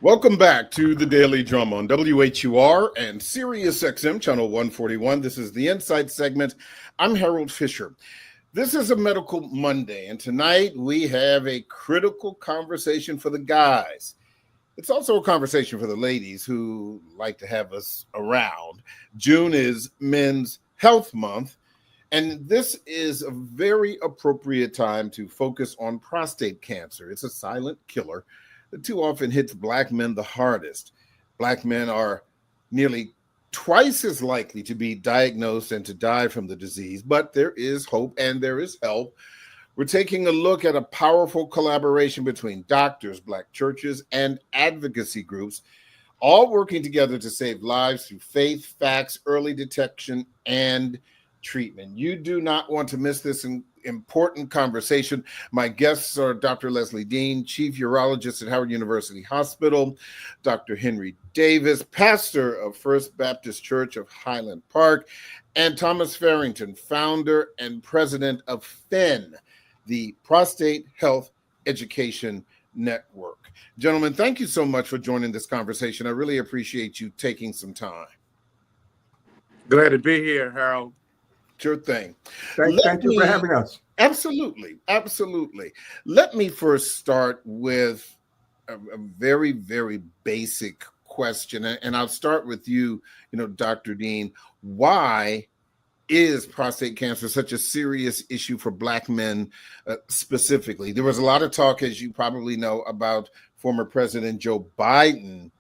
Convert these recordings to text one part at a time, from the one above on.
Welcome back to the Daily Drum on WHUR and Sirius XM Channel 141. This is the Insight segment. I'm Harold Fisher. This is a Medical Monday, and tonight we have a critical conversation for the guys. It's also a conversation for the ladies who like to have us around. June is Men's Health Month, and this is a very appropriate time to focus on prostate cancer. It's a silent killer that too often hits Black men the hardest. Black men are nearly twice as likely to be diagnosed and to die from the disease, but there is hope and there is help. We're taking a look at a powerful collaboration between doctors, Black churches, and advocacy groups, all working together to save lives through faith, facts, early detection, and treatment. You do not want to miss this important conversation. My guests are Dr. Leslie Dean, Chief Urologist at Howard University Hospital, Dr. Henry Davis, pastor of First Baptist Church of Highland Park, and Thomas Farrington, founder and president of PHEN, the Prostate Health Education Network. Gentlemen, thank you so much for joining this conversation. I really appreciate you taking some time. Glad to be here, Harold. Sure thing. Thank you for having us. Absolutely. Let me first start with a very, very basic question. And I'll start with you, Dr. Dean. Why is prostate cancer such a serious issue for Black men specifically? There was a lot of talk, as you probably know, about former President Joe Biden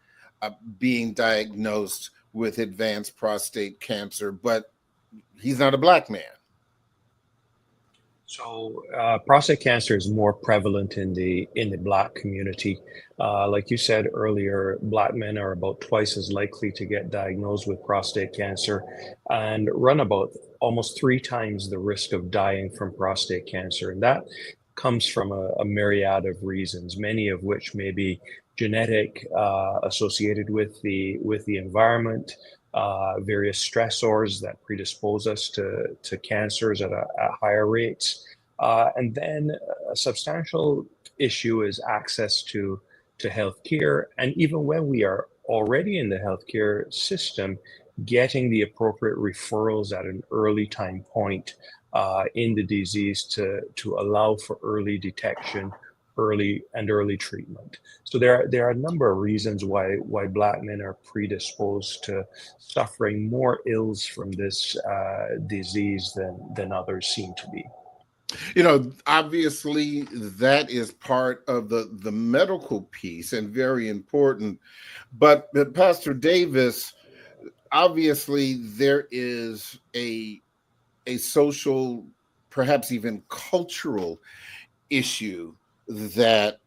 being diagnosed with advanced prostate cancer, but he's not a Black man. So prostate cancer is more prevalent in the Black community. Like you said earlier, Black men are about twice as likely to get diagnosed with prostate cancer and run about almost 3 times the risk of dying from prostate cancer. And that comes from a myriad of reasons, many of which may be genetic, associated with the environment, various stressors that predispose us to cancers at higher rates. And then a substantial issue is access to healthcare. And even when we are already in the healthcare system, getting the appropriate referrals at an early time point in the disease to allow for early detection, early treatment. So there are a number of reasons why Black men are predisposed to suffering more ills from this disease than others seem to be. Obviously that is part of the medical piece and very important. But Pastor Davis, obviously there is a social, perhaps even cultural issue that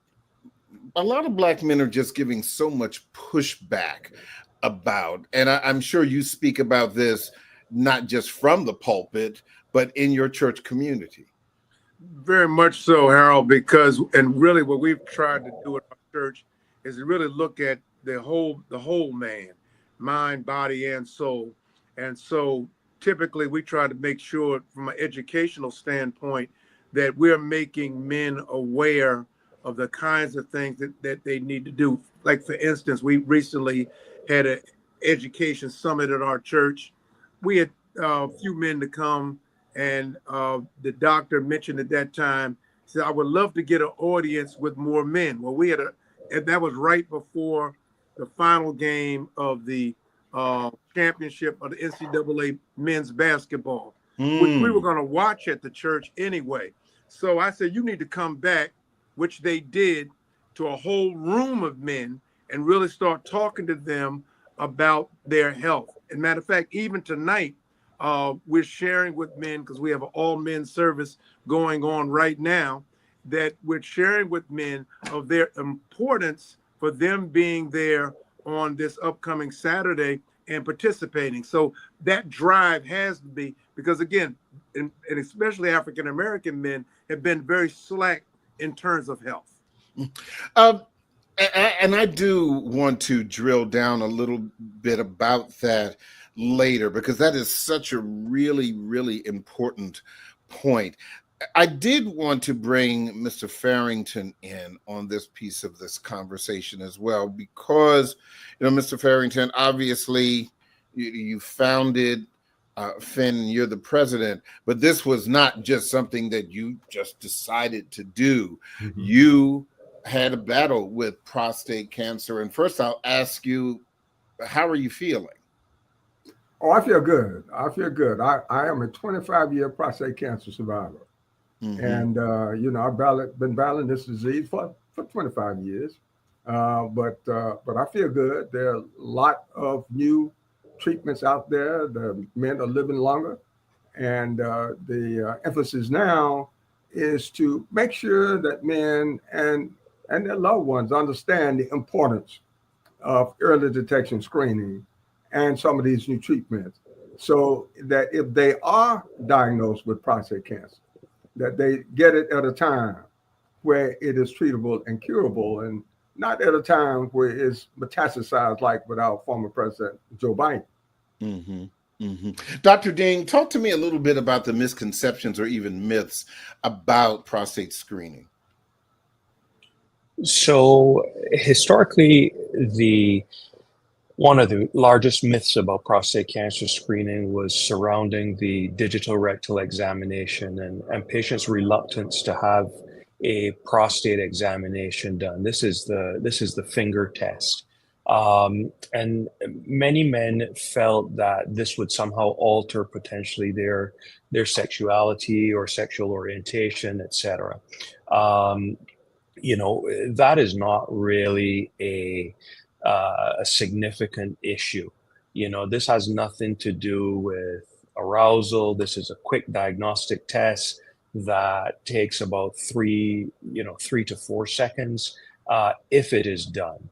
a lot of Black men are just giving so much pushback about. And I'm sure you speak about this not just from the pulpit, but in your church community. Very much so, Harold, and really what we've tried to do at our church is to really look at the whole man, mind, body, and soul. And so typically we try to make sure from an educational standpoint that we're making men aware of the kinds of things that they need to do. Like, for instance, we recently had an education summit at our church. We had a few men to come, and the doctor mentioned at that time, said, I would love to get an audience with more men. Well, and that was right before the final game of the championship of the NCAA men's basketball, which we were going to watch at the church anyway. So I said, you need to come back, which they did, to a whole room of men and really start talking to them about their health. And matter of fact, even tonight, we're sharing with men, because we have an all men service going on right now, that we're sharing with men of their importance for them being there on this upcoming Saturday and participating. So that drive has to be, because again, and especially African-American men have been very slack in terms of health. And I do want to drill down a little bit about that later, because that is such a really, really important point. I did want to bring Mr. Farrington in on this piece of this conversation as well, because, Mr. Farrington, obviously you founded Finn, you're the president, but this was not just something that you just decided to do. Mm-hmm. You had a battle with prostate cancer. And first I'll ask you, how are you feeling? Oh, I feel good. I feel good. I am a 25-year prostate cancer survivor. Mm-hmm. And, I've been battling this disease for 25 years. But I feel good. There are a lot of new treatments out there. The men are living longer. And the emphasis now is to make sure that men and their loved ones understand the importance of early detection screening and some of these new treatments, so that if they are diagnosed with prostate cancer, that they get it at a time where it is treatable and curable, and not at a time where it's metastasized like with our former president, Joe Biden. Mm-hmm. Mm-hmm. Dr. Dean, talk to me a little bit about the misconceptions or even myths about prostate screening. So historically, one of the largest myths about prostate cancer screening was surrounding the digital rectal examination and patients' reluctance to have a prostate examination done. This is the finger test. And many men felt that this would somehow alter potentially their sexuality or sexual orientation, etc. That is not really a significant issue. This has nothing to do with arousal. This is a quick diagnostic test that takes about 3 to 4 seconds if it is done.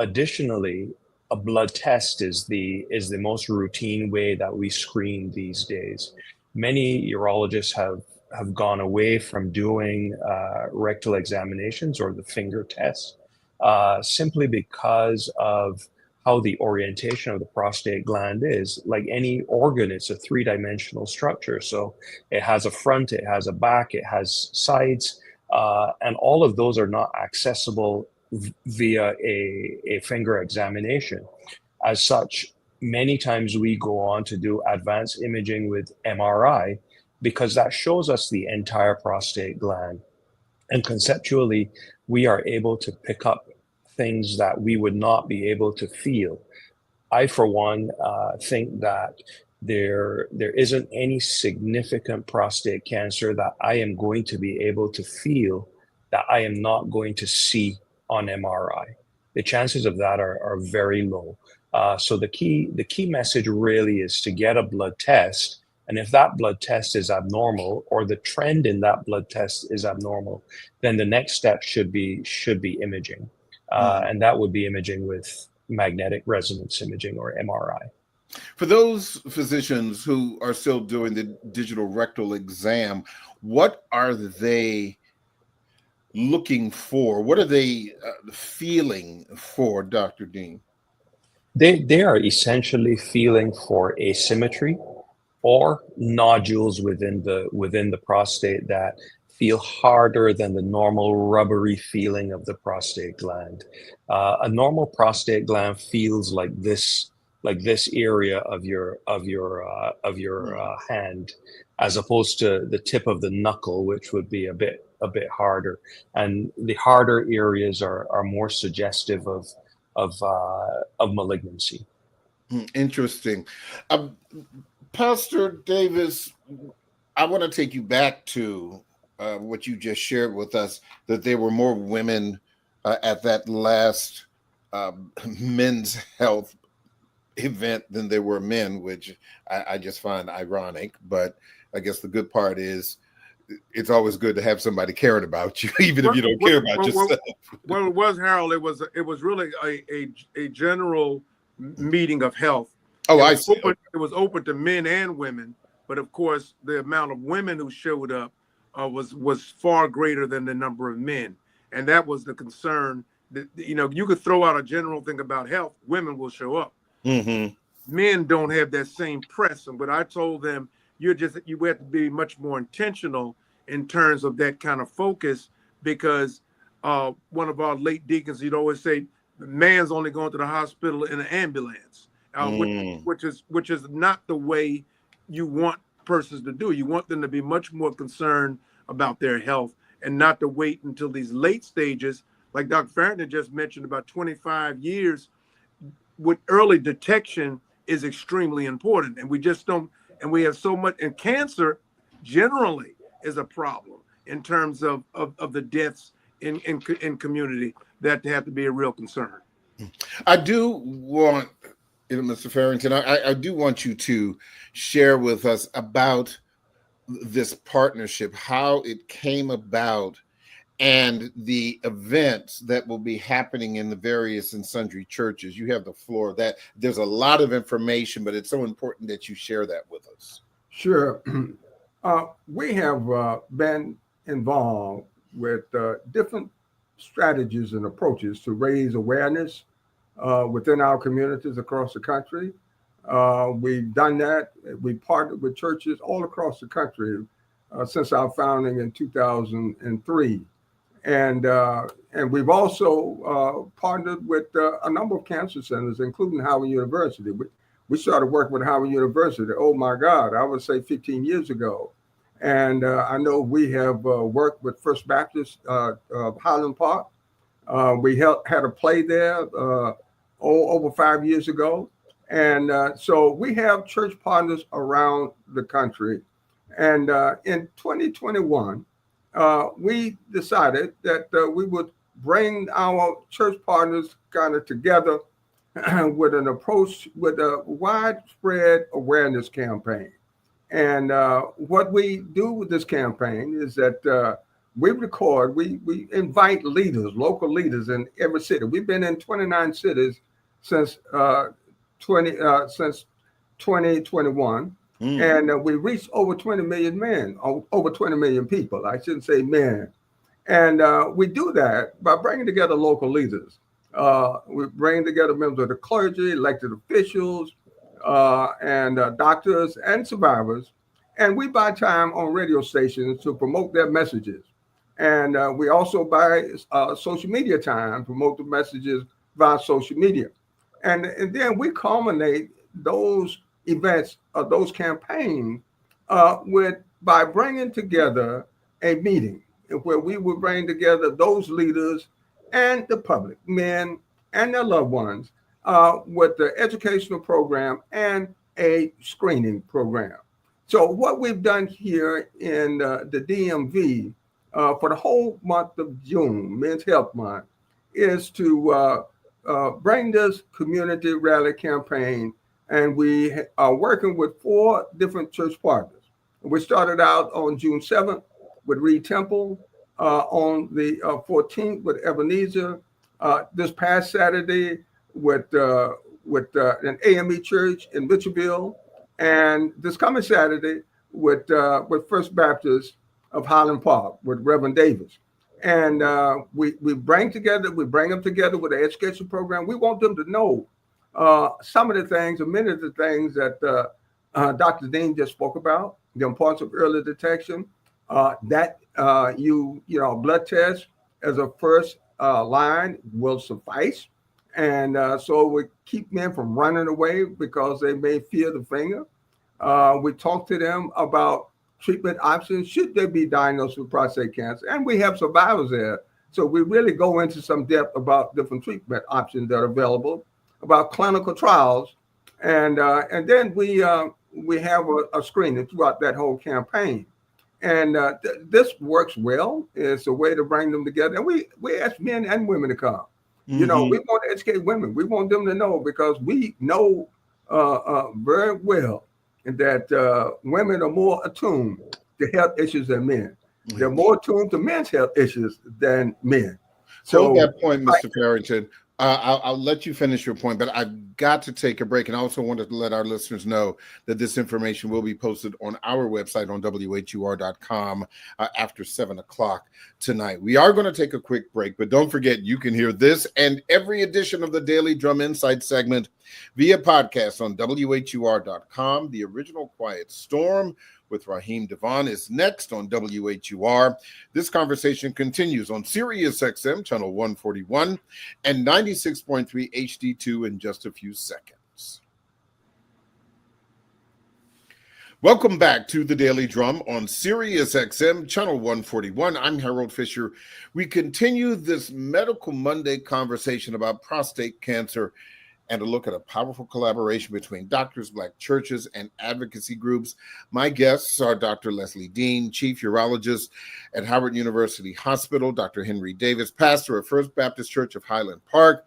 Additionally, a blood test is the most routine way that we screen these days. Many urologists have gone away from doing rectal examinations or the finger test simply because of how the orientation of the prostate gland is. Like any organ, it's a 3-dimensional structure. So it has a front, it has a back, it has sides, and all of those are not accessible via a finger examination. As such, many times we go on to do advanced imaging with MRI, because that shows us the entire prostate gland. And conceptually, we are able to pick up things that we would not be able to feel. I, for one, think that there isn't any significant prostate cancer that I am going to be able to feel that I am not going to see on MRI. The chances of that are very low. So the key message really is to get a blood test. And if that blood test is abnormal, or the trend in that blood test is abnormal, then the next step should be imaging. And that would be imaging with magnetic resonance imaging, or MRI. For those physicians who are still doing the digital rectal exam, what are they looking for? What are they feeling for, Dr. Dean? They are essentially feeling for asymmetry or nodules within the prostate that feel harder than the normal rubbery feeling of the prostate gland. A normal prostate gland feels like this area of your hand, as opposed to the tip of the knuckle, which would be a bit harder. And the harder areas are more suggestive of malignancy. Interesting. Pastor Davis, I want to take you back to what you just shared with us, that there were more women at that last men's health event than there were men, which I just find ironic. But I guess the good part is it's always good to have somebody caring about you, even if you don't care about yourself. Well, it was, Harold. It was really a general meeting of health. Oh, I see. It was open to men and women, but of course, the amount of women who showed up was far greater than the number of men, and that was the concern. That, you could throw out a general thing about health, women will show up. Mm-hmm. Men don't have that same press, but I told them you have to be much more intentional in terms of that kind of focus, because one of our late deacons, he'd always say, the man's only going to the hospital in an ambulance, which is not the way you want persons to do. You want them to be much more concerned about their health and not to wait until these late stages. Like Dr. Farrington just mentioned, about 25 years with early detection is extremely important. And we just don't, and we have so much, and cancer generally is a problem in terms of the deaths in community that have to be a real concern. I do want, Mr. Farrington, I do want you to share with us about this partnership, how it came about, and the events that will be happening in the various and sundry churches. You have the floor. That there's a lot of information, but it's so important that you share that with us. Sure. We have been involved with different strategies and approaches to raise awareness within our communities across the country. We've done that. We partnered with churches all across the country since our founding in 2003. And we've also partnered with a number of cancer centers, including Howard University. We started working with Howard University, oh my God, I would say 15 years ago. And I know we have worked with First Baptist of Highland Park. We had a play there over 5 years ago. And so we have church partners around the country. And in 2021, we decided that we would bring our church partners kind of together with an approach, with a widespread awareness campaign. And what we do with this campaign is that we invite leaders, local leaders in every city. We've been in 29 cities since 2021. And we reached over 20 million men, over 20 million people. I shouldn't say men. And we do that by bringing together local leaders. We bring together members of the clergy, elected officials, and doctors and survivors. And we buy time on radio stations to promote their messages. And we also buy social media time, promote the messages via social media. And then we culminate those events or those campaigns by bringing together a meeting where we would bring together those leaders and the public, men and their loved ones, with the educational program and a screening program. So what we've done here in the DMV for the whole month of June, Men's Health Month, is to bring this community rally campaign. And we are working with 4 different church partners. We started out on June 7th with Reed Temple, on the 14th with Ebenezer, this past Saturday with an AME church in Mitchellville, and this coming Saturday with First Baptist of Highland Park with Reverend Davis. And we bring them together with the education program. We want them to know some of the things, or many of the things that Dr. Dean just spoke about, the importance of early detection, that blood test as a first line will suffice. And so we keep men from running away because they may fear the finger. We talk to them about treatment options should they be diagnosed with prostate cancer. And we have survivors there. So we really go into some depth about different treatment options that are available, about clinical trials, and then we have a screening throughout that whole campaign, and this works well. It's a way to bring them together, and we ask men and women to come. Mm-hmm. You know, we want to educate women. We want them to know, because we know very well that women are more attuned to health issues than men. Mm-hmm. They're more attuned to men's health issues than men. So that point, Mr. Farrington. I'll let you finish your point, but I got to take a break, and I also wanted to let our listeners know that this information will be posted on our website on WHUR.com after 7 o'clock tonight. We are going to take a quick break, but don't forget you can hear this and every edition of the Daily Drum Insight segment via podcast on WHUR.com. The Original Quiet Storm with Raheem Devon is next on WHUR. This conversation continues on Sirius XM channel 141 and 96.3 HD2 in just a few seconds. Welcome back to the Daily Drum on Sirius XM channel 141. I'm Harold Fisher. We continue this Medical Monday conversation about prostate cancer and a look at a powerful collaboration between doctors, Black churches, and advocacy groups. My guests are Dr. Leslie Dean, Chief Urologist at Howard University Hospital, Dr. Henry Davis, pastor of First Baptist Church of Highland Park,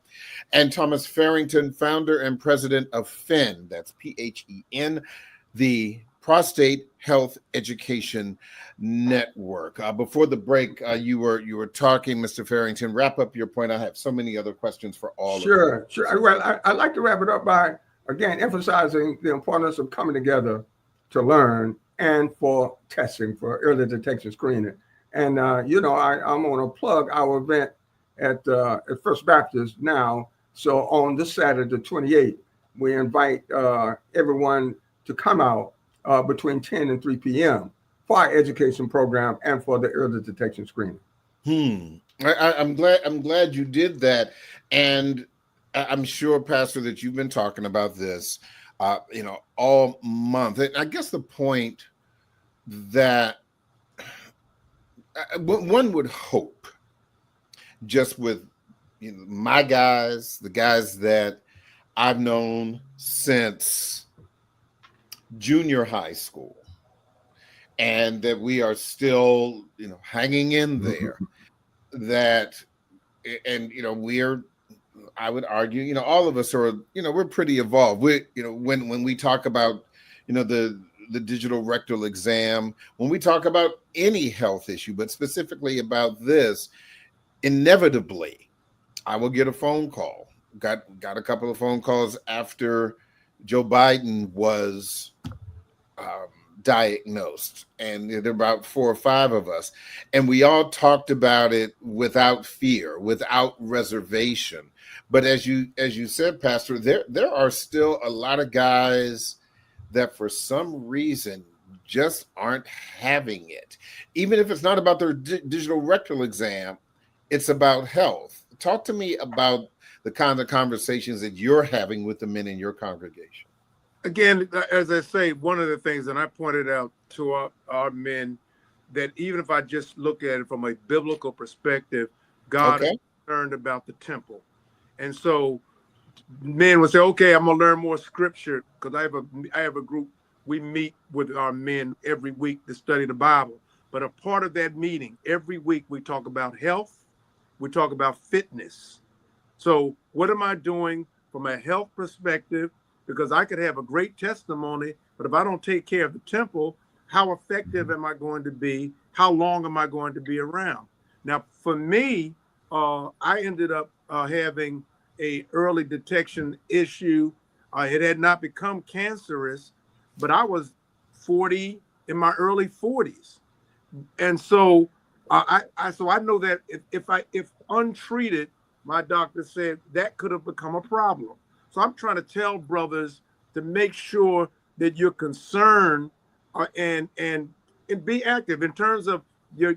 and Thomas Farrington, founder and president of PHEN, that's PHEN, the Prostate Health Education Network. Before the break, you were talking, Mr. Farrington. Wrap up your point. I have so many other questions for all of you. Sure. Well, I'd like to wrap it up by, again, emphasizing the importance of coming together to learn and for testing, for early detection screening. And, I'm going to plug our event at First Baptist now. So on this Saturday, the 28th, we invite everyone to come out between 10 and 3 p.m. for our education program and for the early detection screening. I'm glad you did that, and I'm sure, Pastor, that you've been talking about this, all month. And I guess the point that one would hope, just with my guys, the guys that I've known since junior high school, and that we are still, hanging in there, that, and, we're, I would argue, all of us are, we're pretty evolved. We, when we talk about, the digital rectal exam, when we talk about any health issue, but specifically about this, inevitably, I will get a phone call. Got a couple of phone calls after Joe Biden was diagnosed, and there were about 4 or 5 of us, and we all talked about it without fear, without reservation. But as you said, Pastor, there are still a lot of guys that for some reason just aren't having it. Even if it's not about their digital rectal exam, it's about health. Talk to me about the kind of conversations that you're having with the men in your congregation. Again, as I say, one of the things, and I pointed out to our men, that even if I just look at it from a biblical perspective, God is concerned about the temple. And so men would say, okay, I'm going to learn more scripture, because I have a group, we meet with our men every week to study the Bible. But a part of that meeting, every week we talk about health, we talk about fitness. So what am I doing from a health perspective? Because I could have a great testimony, but if I don't take care of the temple, how effective am I going to be? How long am I going to be around? Now, for me, I ended up having a early detection issue. It had not become cancerous, but I was 40, in my early 40s. And so I know that if untreated, my doctor said that could have become a problem. So I'm trying to tell brothers to make sure that you're concerned and be active in terms of your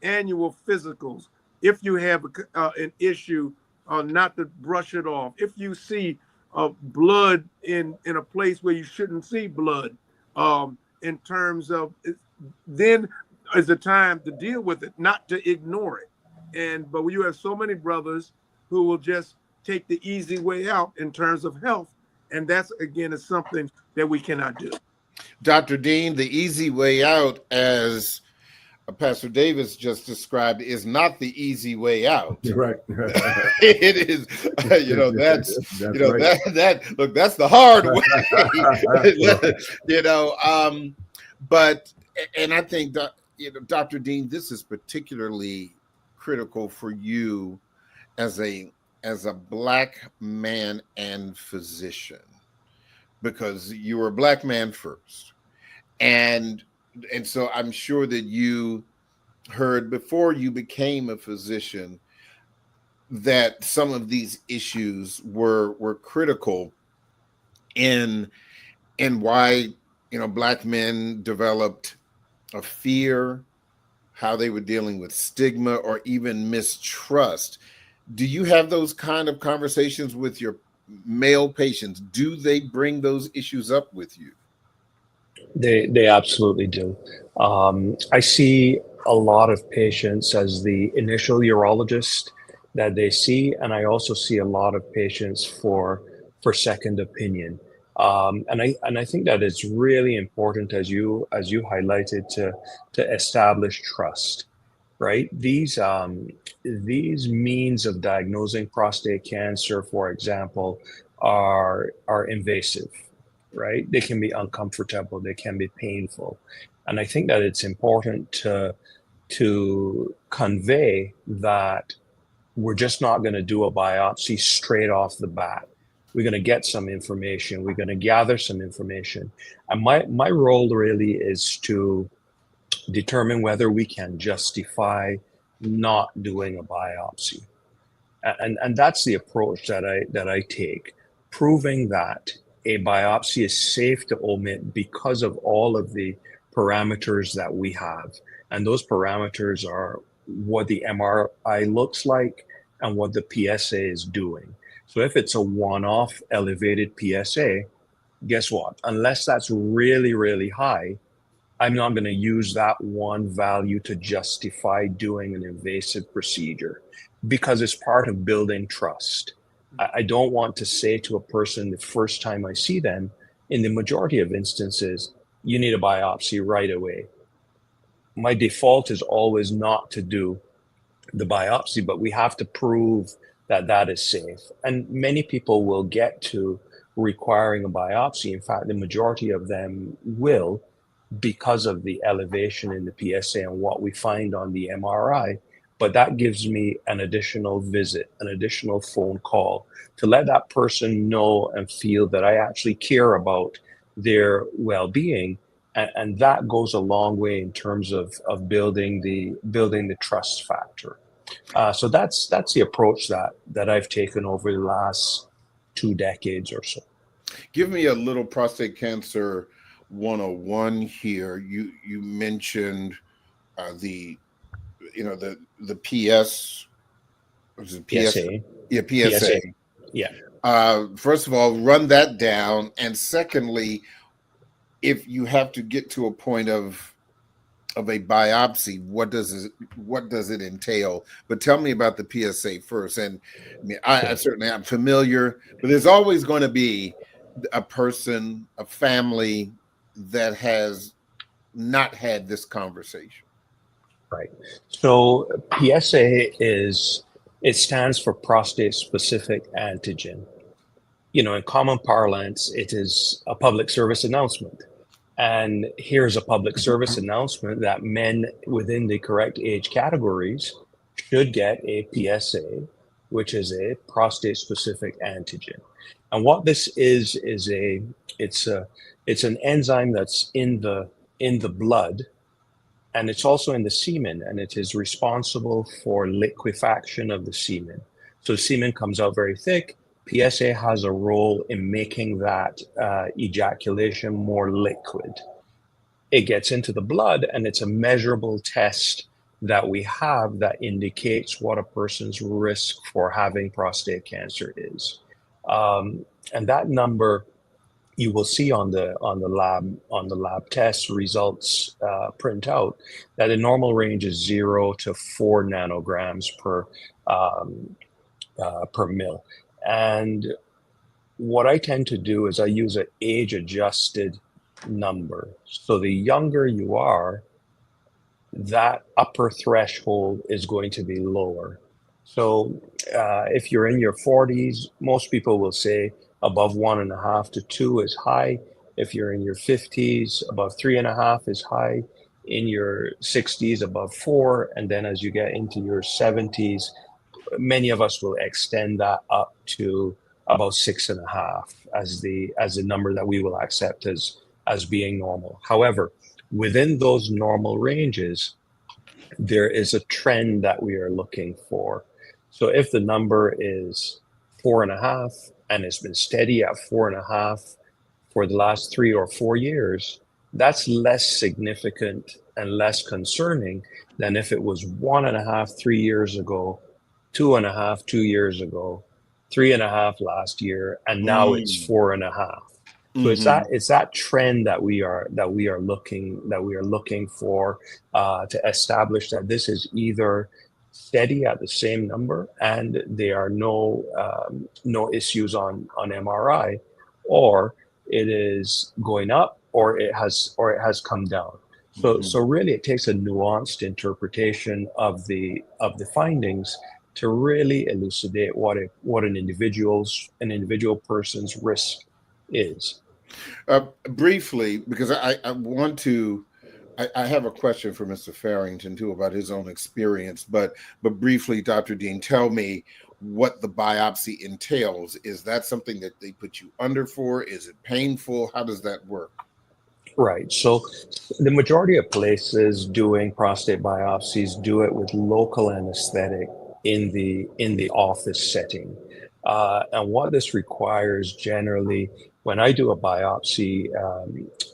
annual physicals. If you have an issue, not to brush it off. If you see blood in a place where you shouldn't see blood, in terms of, then is the time to deal with it, not to ignore it. But you have so many brothers who will just take the easy way out in terms of health. And that's, again, is something that we cannot do. Dr. Dean, the easy way out, as Pastor Davis just described, is not the easy way out. Right. It is, that's right. That's the hard way. But, and I think that, Dr. Dean, this is particularly critical for you as a as a Black man and physician, because you were a Black man first, and so I'm sure that you heard before you became a physician that some of these issues were critical in why Black men developed a fear, how they were dealing with stigma or even mistrust. Do you have those kind of conversations with your male patients? Do they bring those issues up with you? They absolutely do. I see a lot of patients as the initial urologist that they see, and I also see a lot of patients for second opinion. And I think that it's really important, as you highlighted, to establish trust, right? These means of diagnosing prostate cancer, for example, are invasive, right? They can be uncomfortable, they can be painful. And I think that it's important to convey that we're just not going to do a biopsy straight off the bat. We're going to get some information, we're going to gather some information. And my role really is to determine whether we can justify not doing a biopsy. And that's the approach that I take, proving that a biopsy is safe to omit because of all of the parameters that we have. And those parameters are what the MRI looks like and what the PSA is doing. So if it's a one-off elevated PSA, guess what? Unless that's really, really high, I'm not going to use that one value to justify doing an invasive procedure, because it's part of building trust. I don't want to say to a person the first time I see them, in the majority of instances, you need a biopsy right away. My default is always not to do the biopsy, but we have to prove that that is safe. And many people will get to requiring a biopsy. In fact, the majority of them will, because of the elevation in the PSA and what we find on the MRI. But that gives me an additional visit, an additional phone call to let that person know and feel that I actually care about their well-being. And that goes a long way in terms of building the trust factor. So that's the approach that I've taken over the last 2 decades or so. Give me a little prostate cancer 101 here. You mentioned the PS, was it PSA? Yeah, PSA. Yeah. First of all, run that down, and secondly, if you have to get to a point of a biopsy, what does it entail? But tell me about the PSA first. And I mean, I certainly am familiar, but there's always going to be a person, a family that has not had this conversation. Right. So PSA stands for prostate specific antigen. In common parlance, it is a public service announcement. And here's a public service announcement that men within the correct age categories should get a PSA, which is a prostate specific antigen. And what this is it's an enzyme that's in the blood, and it's also in the semen, and it is responsible for liquefaction of the semen. So the semen comes out very thick. PSA has a role in making that ejaculation more liquid. It gets into the blood, and it's a measurable test that we have that indicates what a person's risk for having prostate cancer is. And that number you will see on the lab test results print out that the normal range is 0 to 4 nanograms per mil. And what I tend to do is I use an age-adjusted number. So the younger you are, that upper threshold is going to be lower. So if you're in your 40s, most people will say above 1.5 to 2 is high. If you're in your 50s, above 3.5 is high. In your 60s, above 4. And then as you get into your 70s, many of us will extend that up to about 6.5 as the number that we will accept as being normal. However, within those normal ranges, there is a trend that we are looking for. So if the number is 4.5 and it's been steady at 4.5 for the last 3 or 4 years, that's less significant and less concerning than if it was 1.5 3 years ago, 2.5 2 years ago, 3.5 last year, and now it's 4.5. So it's that trend that we are looking for to establish that this is either steady at the same number and there are no issues on MRI, or it is going up, or it has come down. So really, it takes a nuanced interpretation of the findings to really elucidate what an individual person's risk is. Briefly, because I want to, I have a question for Mr. Farrington too about his own experience, but briefly, Dr. Dean, tell me what the biopsy entails. Is that something that they put you under for? Is it painful? How does that work? Right. So the majority of places doing prostate biopsies do it with local anesthetic in the office setting. And what this requires generally, when I do a biopsy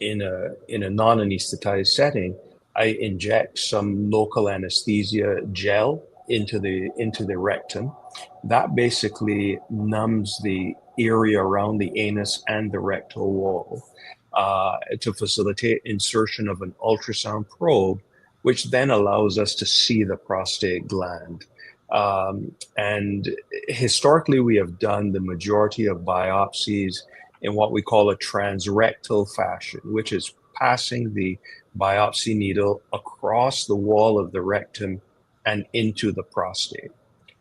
in a non-anesthetized setting, I inject some local anesthesia gel into the rectum. That basically numbs the area around the anus and the rectal wall to facilitate insertion of an ultrasound probe, which then allows us to see the prostate gland. And historically, we have done the majority of biopsies in what we call a transrectal fashion, which is passing the biopsy needle across the wall of the rectum and into the prostate.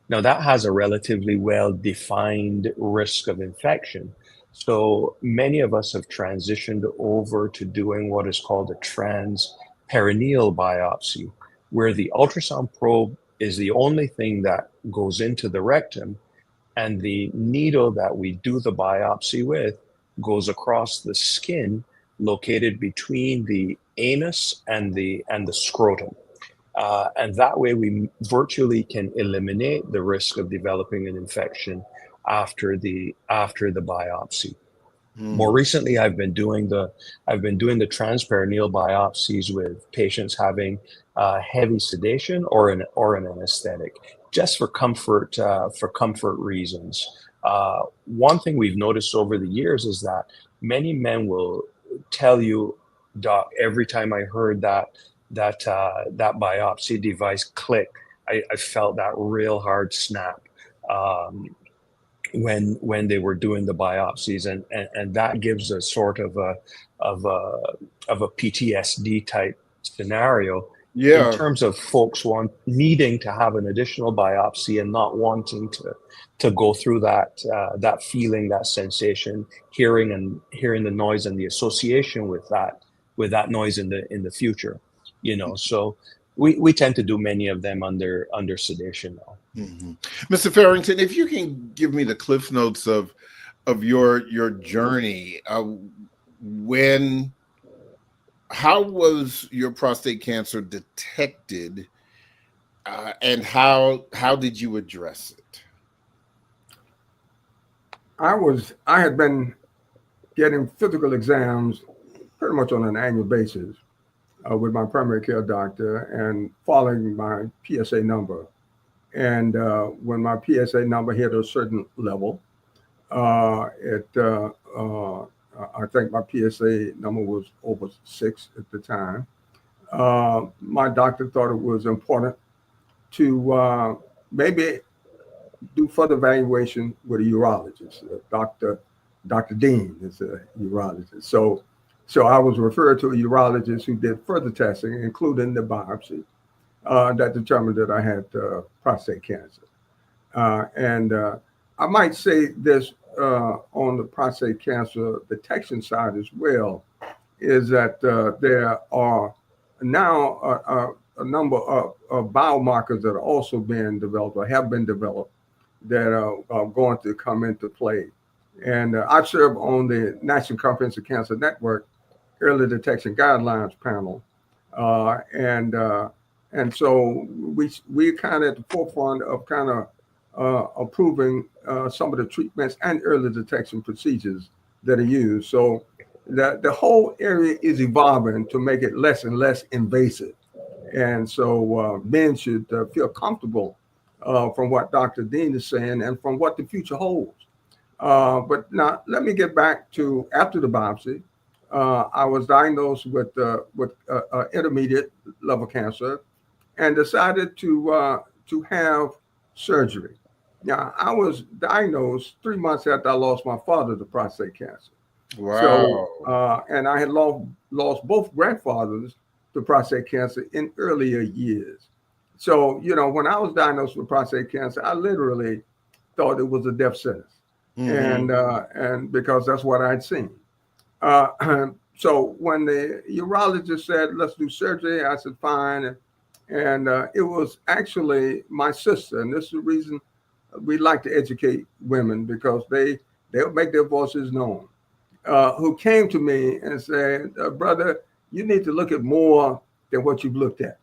Now, that has a relatively well-defined risk of infection. So many of us have transitioned over to doing what is called a transperineal biopsy, where the ultrasound probe is the only thing that goes into the rectum, and the needle that we do the biopsy with goes across the skin located between the anus and the scrotum. And that way we virtually can eliminate the risk of developing an infection after the biopsy. More recently, I've been doing the transperineal biopsies with patients having heavy sedation or an anesthetic, just for comfort reasons. One thing we've noticed over the years is that many men will tell you, Doc, every time I heard that biopsy device click, I felt that real hard snap when they were doing the biopsies, and that gives a sort of a PTSD type scenario in terms of folks needing to have an additional biopsy and not wanting to go through that feeling, that sensation, hearing the noise and the association with that noise in the future. So we tend to do many of them under sedation now. Mr. Farrington, if you can give me the cliff notes of your journey, how was your prostate cancer detected, and how did you address it? I had been getting physical exams pretty much on an annual basis with my primary care doctor and following my PSA number. And when my PSA number hit a certain level, I think my PSA number was over 6 at the time. My doctor thought it was important to maybe do further evaluation with a urologist. Dr. Dean is a urologist. So I was referred to a urologist who did further testing, including the biopsy, that determined that I had prostate cancer. And I might say this on the prostate cancer detection side as well, is that there are now a number of biomarkers that are also being developed or have been developed that are going to come into play. And I serve on the National Comprehensive Cancer Network Early Detection Guidelines panel, and so we're kind of at the forefront of kind of approving some of the treatments and early detection procedures that are used. So the whole area is evolving to make it less and less invasive. And so men should feel comfortable from what Dr. Dean is saying and from what the future holds. But now let me get back to after the biopsy. I was diagnosed with intermediate level cancer and decided to have surgery. Now, I was diagnosed 3 months after I lost my father to prostate cancer. Wow. So, and I had lost both grandfathers to prostate cancer in earlier years. So, when I was diagnosed with prostate cancer, I literally thought it was a death sentence. And because that's what I'd seen. So when the urologist said, let's do surgery, I said, fine. And it was actually my sister. And this is the reason we like to educate women, because they'll make their voices known, who came to me and said, brother, you need to look at more than what you've looked at.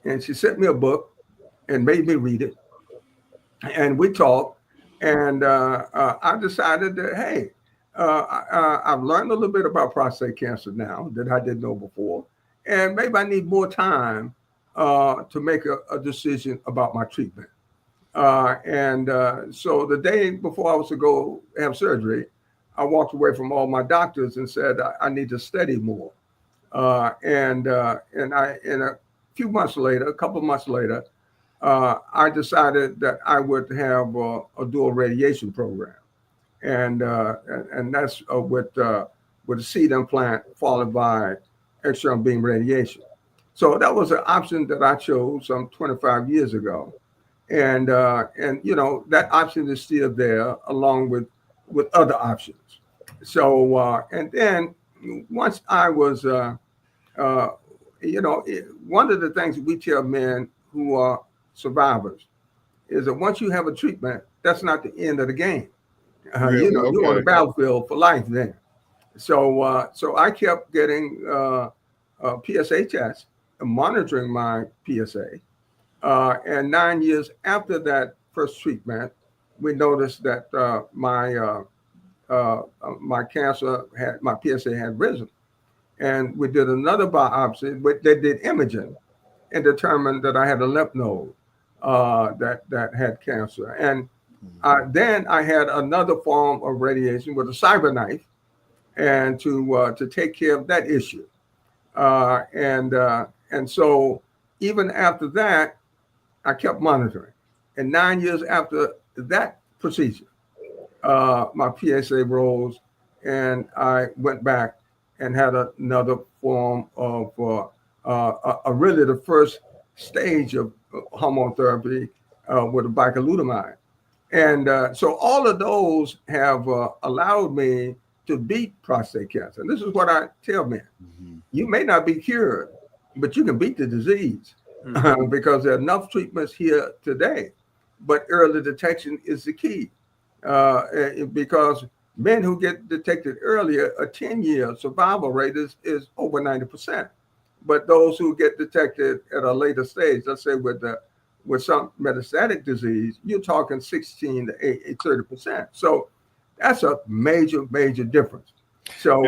And she sent me a book and made me read it. And we talked. And I decided that, hey, I've learned a little bit about prostate cancer now that I didn't know before. And maybe I need more time to make a decision about my treatment. So the day before I was to go have surgery, I walked away from all my doctors and said, I need to study more. And a couple of months later, I decided that I would have a dual radiation program. And that's with a seed implant followed by external beam radiation. So that was an option that I chose some 25 years ago. And that option is still there along with other options. So, and then once I was, one of the things we tell men who are survivors is that once you have a treatment, that's not the end of the game. Really? You're on the battlefield for life then. So, so I kept getting PSA tests, monitoring my PSA. And 9 years after that first treatment, we noticed that my PSA had risen. And we did another biopsy, but they did imaging and determined that I had a lymph node that had cancer. And then I had another form of radiation with a cyber knife, and to take care of that issue. And so even after that, I kept monitoring. And 9 years after that procedure, my PSA rose, and I went back and had another form of really the first stage of hormone therapy with a bicalutamide. And so all of those have allowed me to beat prostate cancer. And this is what I tell men. You may not be cured, but you can beat the disease because there are enough treatments here today. But early detection is the key because men who get detected earlier, a 10-year survival rate is over 90%. But those who get detected at a later stage, let's say with some metastatic disease, you're talking 16 to 30%. So that's a major difference. So,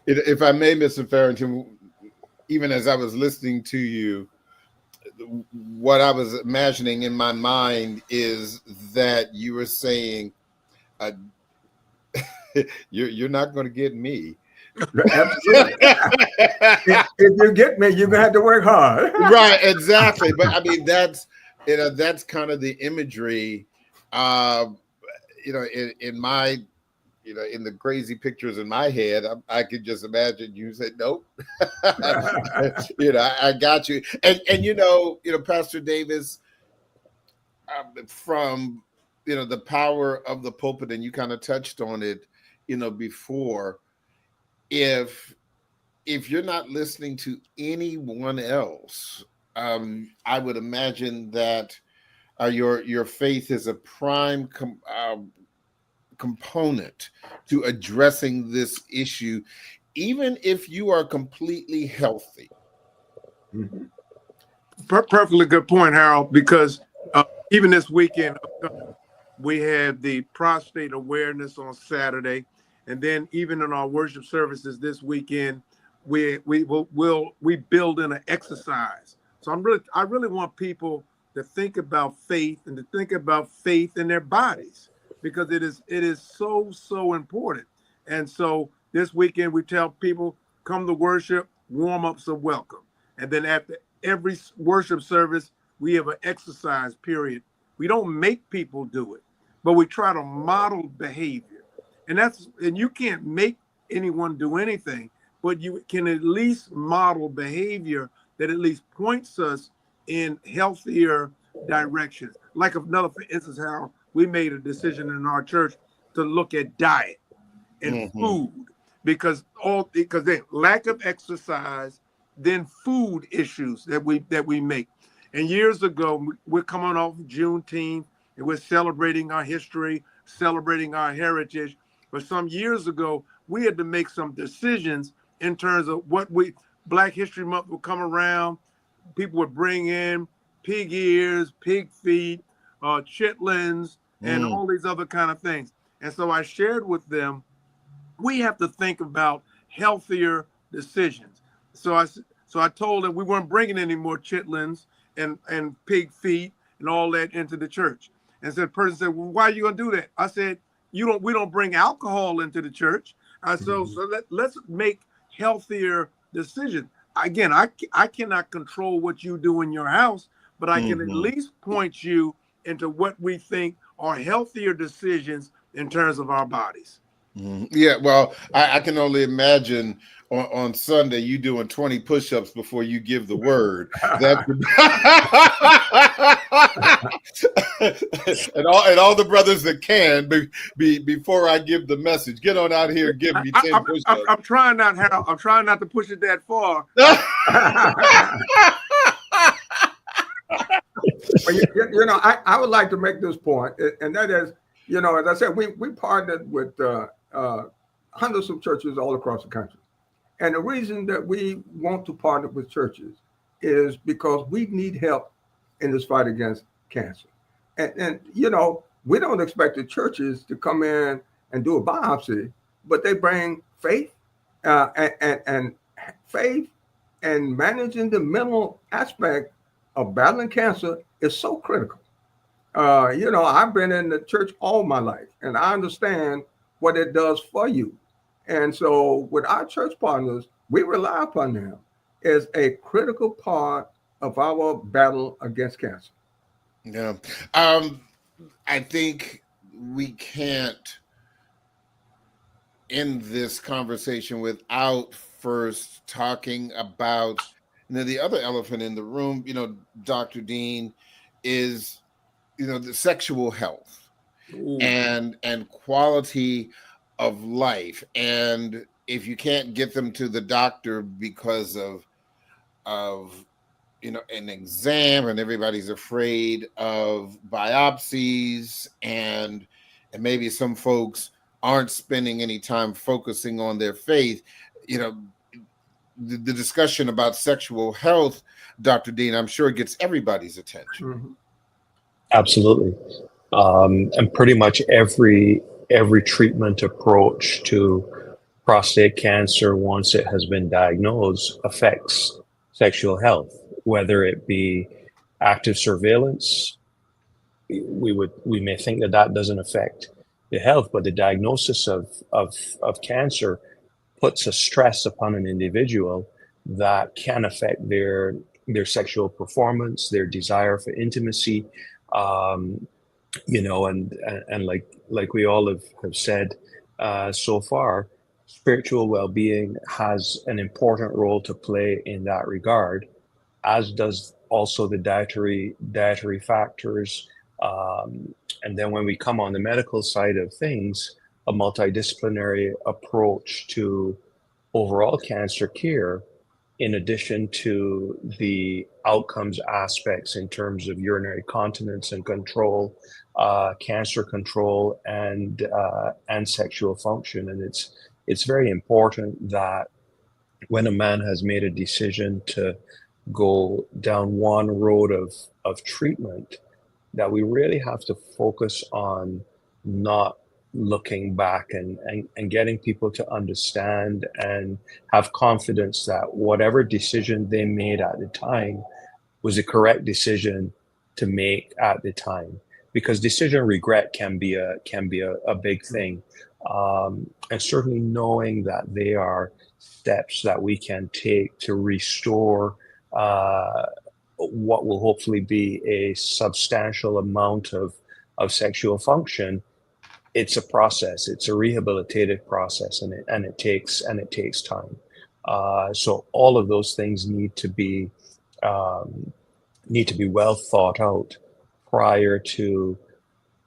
if I may, Mr. Farrington, even as I was listening to you, what I was imagining in my mind is that you were saying, you're not going to get me. Absolutely. if you get me, you're gonna have to work hard. Right, exactly. But I mean, that's kind of the imagery, in my, in the crazy pictures in my head. I could just imagine you said, nope. I got you. And Pastor Davis, from the power of the pulpit, and you kind of touched on it, before. If if you're not listening to anyone else, I would imagine that your faith is a prime component to addressing this issue, even if you are completely healthy. Mm-hmm. Perfectly good point, Harold, because even this weekend, we had the prostate awareness on Saturday. And then even in our worship services this weekend, we build in an exercise. So I really want people to think about faith and to think about faith in their bodies, because it is so important. And so this weekend we tell people, come to worship, warm-ups are welcome. And then after every worship service, we have an exercise period. We don't make people do it, but we try to model behavior. And you can't make anyone do anything, but you can at least model behavior that at least points us in healthier directions. Like another, for instance, how we made a decision in our church to look at diet and food, because then lack of exercise, then food issues that we make. And years ago, we're coming off Juneteenth, and we're celebrating our history, celebrating our heritage. But some years ago, we had to make some decisions in terms of Black History Month would come around. People would bring in pig ears, pig feet, chitlins, and all these other kind of things. And so I shared with them, we have to think about healthier decisions. So I told them we weren't bringing any more chitlins and pig feet and all that into the church. And so the person said, well, why are you going to do that? I said, we don't bring alcohol into the church. So let's make healthier decisions. Again, I cannot control what you do in your house, but I can at least point you into what we think are healthier decisions in terms of our bodies. Yeah, well, I can only imagine on Sunday you doing 20 push-ups before you give the word. and all the brothers that can before I give the message, get on out here and give me 10 push-ups. I'm trying not, Harold. I'm trying not to push it that far. Well, I would like to make this point, and that is, as I said, we partnered with hundreds of churches all across the country. And the reason that we want to partner with churches is because we need help in this fight against cancer. And we don't expect the churches to come in and do a biopsy, but they bring faith and faith, and managing the mental aspect of battling cancer is so critical. I've been in the church all my life, and I understand what it does for you. And so with our church partners, we rely upon them as a critical part of our battle against cancer. Yeah. I think we can't end this conversation without first talking about the other elephant in the room, Dr. Dean, is the sexual health and quality of life. And if you can't get them to the doctor because of an exam, and everybody's afraid of biopsies, and maybe some folks aren't spending any time focusing on their faith, the discussion about sexual health, Dr. Dean, I'm sure gets everybody's attention. Mm-hmm. Absolutely. And pretty much every treatment approach to prostate cancer, once it has been diagnosed, affects sexual health, whether it be active surveillance. We may think that doesn't affect the health, but the diagnosis of cancer puts a stress upon an individual that can affect their sexual performance, their desire for intimacy, and like we all have said so far, spiritual well-being has an important role to play in that regard, as does also the dietary factors. And then when we come on the medical side of things, a multidisciplinary approach to overall cancer care, in addition to the outcomes aspects in terms of urinary continence and control, cancer control, and sexual function. And it's very important that when a man has made a decision to go down one road of treatment, that we really have to focus on not looking back and getting people to understand and have confidence that whatever decision they made at the time was the correct decision to make at the time, because decision regret can be a big thing, and certainly knowing that they are steps that we can take to restore what will hopefully be a substantial amount of sexual function. It's a process. It's a rehabilitative process, and it takes time. So all of those things need to be well thought out prior to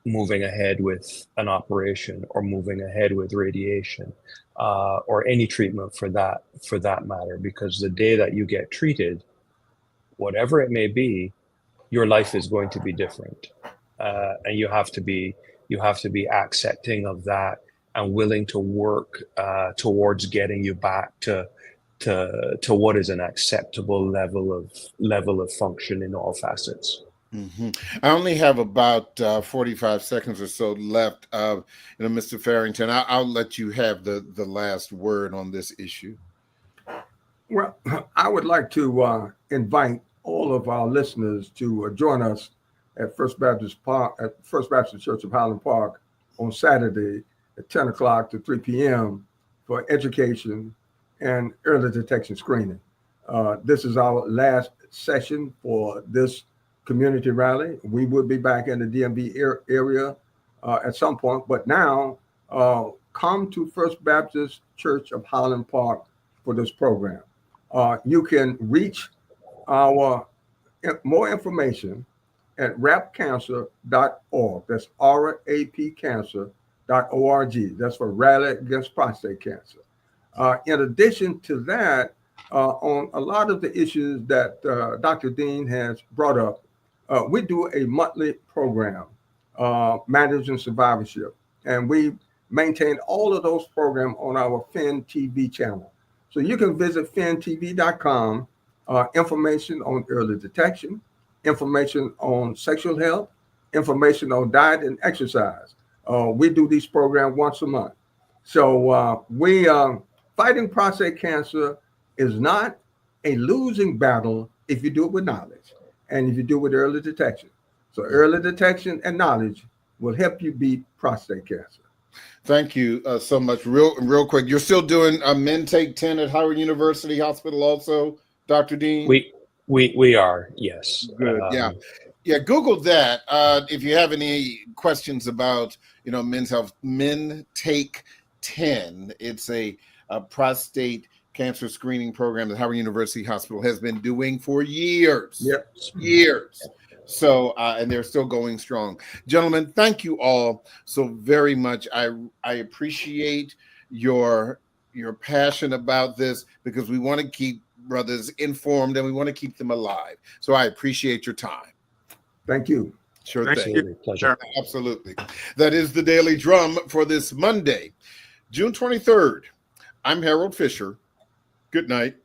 moving ahead with an operation or moving ahead with radiation, or any treatment for that matter. Because the day that you get treated, whatever it may be, your life is going to be different, and you have to be accepting of that and willing to work towards getting you back to what is an acceptable level of function in all facets. Mm-hmm. I only have about 45 seconds or so left. Mr. Farrington, I'll let you have the last word on this issue. Well, I would like to invite all of our listeners to join us at First Baptist Church of Highland Park on Saturday at 10 o'clock to 3 p.m. for education and early detection screening. This is our last session for this community rally. We will be back in the DMV area at some point, but now come to First Baptist Church of Highland Park for this program. You can reach our more information at rapcancer.org. That's rapcancer.org. That's for Rally Against Prostate Cancer. In addition to that, on a lot of the issues that Dr. Dean has brought up, we do a monthly program, Managing Survivorship, and we maintain all of those programs on our Fin TV channel. So you can visit fintv.com, information on early detection, information on sexual health, information on diet and exercise. We do these programs once a month. So fighting prostate cancer is not a losing battle if you do it with knowledge and if you do it with early detection. So early detection and knowledge will help you beat prostate cancer. Thank you so much. Real quick, you're still doing Men Take 10 at Howard University Hospital also, Dr. Dean? We are, yes. Good. Yeah. Google that if you have any questions about men's health. Men Take 10. It's a prostate cancer screening program that Howard University Hospital has been doing for years. Yep. Years. So and they're still going strong. Gentlemen, thank you all so very much. I appreciate your passion about this, because we want to keep brothers informed and we want to keep them alive. So I appreciate your time. Thank you. Sure Thank thing. you. Pleasure. Absolutely. That is the Daily Drum for this Monday, June 23rd. I'm Harold Fisher. Good night.